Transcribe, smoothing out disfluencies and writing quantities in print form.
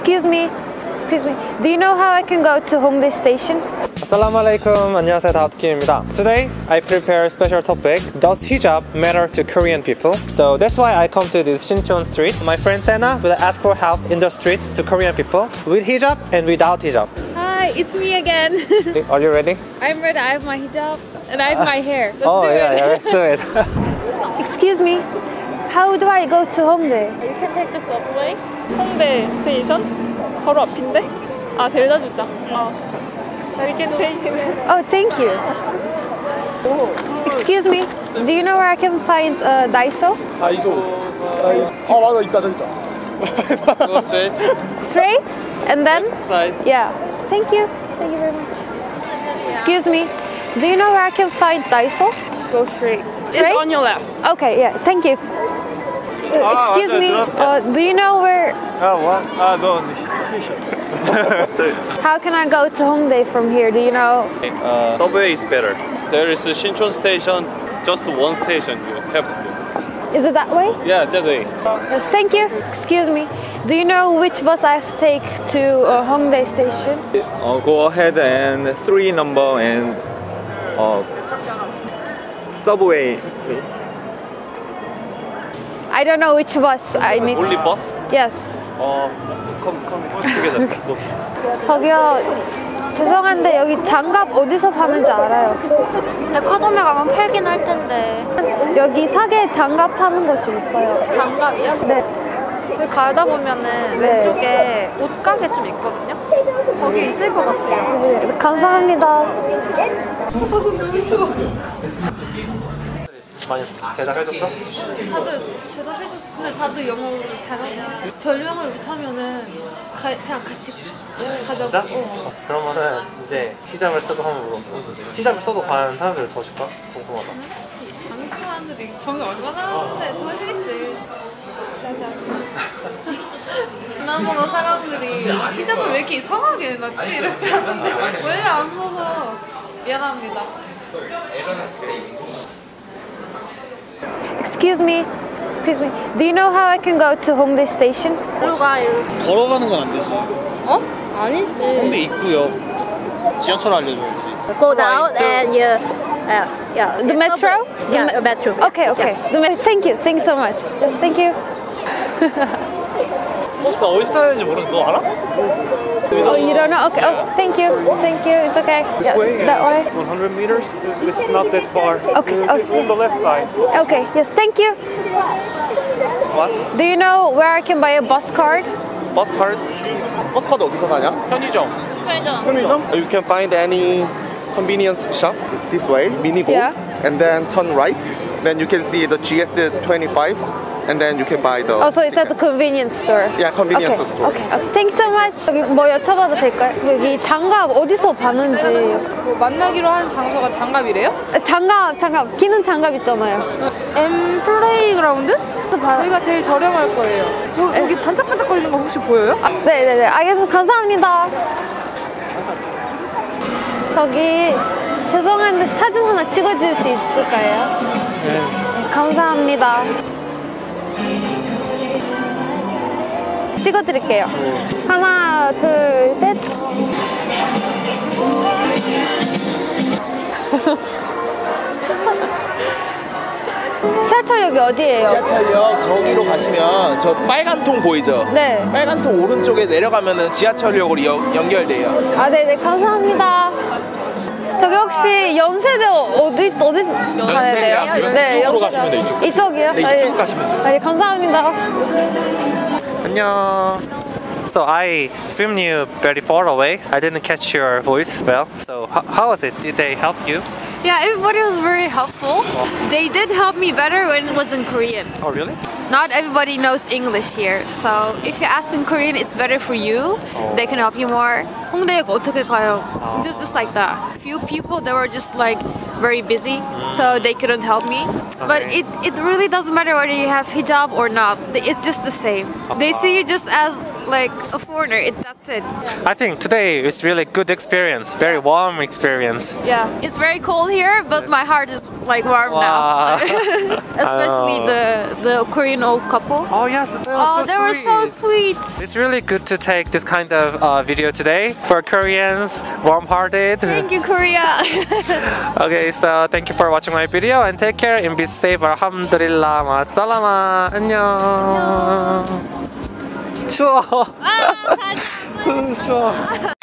Excuse me. Do you know how I can go to Hongdae Station? Assalamu alaikum. 안녕하세요, 다우트킴입니다. Today, I prepare a special topic. Does hijab matter to Korean people? So that's why I come to this Shinchon street. My friend Sena will ask for help in the street to Korean people with hijab and without hijab. Hi, it's me again. Are you ready? I'm ready. I have my hijab and I have my hair. Let's do let's do it. Excuse me. How do I go to Hongdae? You can take the subway. 홍대 스테이션? 바로 앞인데? 아, 데려다 주자. We can take it. Oh, thank you. Excuse me. Do you know where I can find Daiso? 다이소. 맞아, 있다, 저기 있다. Go straight. Straight? And then? Left side. Yeah. Thank you. Thank you very much. Excuse me. Do you know where I can find Daiso? Go straight. Straight? It's on your left. Okay, yeah. Thank you. Excuse me. Do you know where? What? No. How can I go to Hongdae from here? Do you know? Subway is better. There is a Shinchon station, just one station you have to do. Is it that way? Yeah, that way. Yes, thank you. Excuse me. Do you know which bus I have to take to Hongdae Station? Go ahead and 3 number and subway. I don't know which bus I need. Only bus? Yes. Come together. Go. 저기요. 죄송한데 여기 장갑 어디서 파는지 알아요 혹시? 백화점에 가면 팔긴 할 텐데. 여기 사계 장갑 파는 곳이 있어요. 장갑이요? 네. 여기 가다 보면은 네. 왼쪽에 옷가게 좀 있거든요? 거기 있을 것 같아요. 네, 감사합니다. 많이 대답해줬어? 다들 대답해줬어. 근데 다들 영어를 잘하냐. 설명을 못하면은 그냥 같이 가자고. 진짜? 그러면은 이제 히잡을 쓰고 한번 물어보고 히잡을 써도 과연 사람들을 더 줄까? 궁금하다. 한국 사람들이 정이 얼마나 하는데 더 하시겠지. 짜잔. 지난번에 사람들이 히잡을 왜 이렇게 이상하게 해놨지? 이렇게 하는데 왜 안 써서 미안합니다. Excuse me. Do you know how I can go to Hongdae Station? 일로 가, 일로. 걸어가는 건 안 되지. 어? 아니지. 홍대 입구역. 지하철 알려줘야지. Go down and you, yeah. The metro? Yeah, metro. Okay. Thank you so much. Yes, thank you. 버스가 어디서 타야 되는지 모르는데 너 알아? Oh, you don't know? Okay. Oh, thank you. It's okay. Yeah, that way. 100 meters? It's not that far. Okay. It's on the left side. Okay. Yes, thank you. What? Do you know where I can buy a bus card? 버스 카드? 버스 카드 어디서 사냐? 편의점. 편의점? You can find any convenience shop this way, Minigo, Yeah. and then turn right. Then you can see the GS25, and then you can buy the. Oh, so it's at the convenience store. Yeah, convenience Okay. store. Okay. Thanks so much. 여기 뭐 여쭤봐도 될까요? 여기 장갑 어디서 파는지. 뭐 만나기로 한 장소가 장갑이래요? 장갑. 기능 장갑 있잖아요. M 플레이그라운드? 저희가 제일 저렴할 거예요. 저기 반짝반짝거리는 거 혹시 보여요? 네네네. 알겠습니다. 감사합니다. 저기 죄송한데 사진 하나 찍어줄 수 있을까요? 네. 감사합니다. 찍어드릴게요. 하나, 둘, 셋. 지하철역이 어디예요? 지하철역 저기로 가시면 저 빨간 통 보이죠? 네. 빨간 통 오른쪽에 내려가면은 지하철역으로 연결돼요. 아, 네네. 감사합니다. 저기 혹시 연세대 어디 가야 돼요? 네, 이쪽으로 가시면 돼요. 이쪽. 이쪽이요? 네, 이쪽으로 가시면 돼요. 네, 감사합니다. 안녕. So I filmed you very far away. I didn't catch your voice well. So how was it? Did they help you? Yeah, everybody was very helpful. They did help me better when it was in Korean. Oh really? Not everybody knows English here, so if you ask in Korean, it's better for you. They can help you more. 홍대역 어떻게 가요? Just like that. Few people that were just like very busy, so they couldn't help me. But it really doesn't matter whether you have hijab or not. It's just the same. They see you just as like a foreigner. That's it. I think today is really good experience, very warm experience. Yeah. It's very cold here, but my heart is like warm Wow. now. Especially the Korean old couple. Oh yes, They were so sweet. It's really good to take this kind of video today for Koreans, warm-hearted. Thank you, Korea. Okay, so thank you for watching my video and take care and be safe. Alhamdulillah, ma'as-salama. 안녕. 추워. 추워.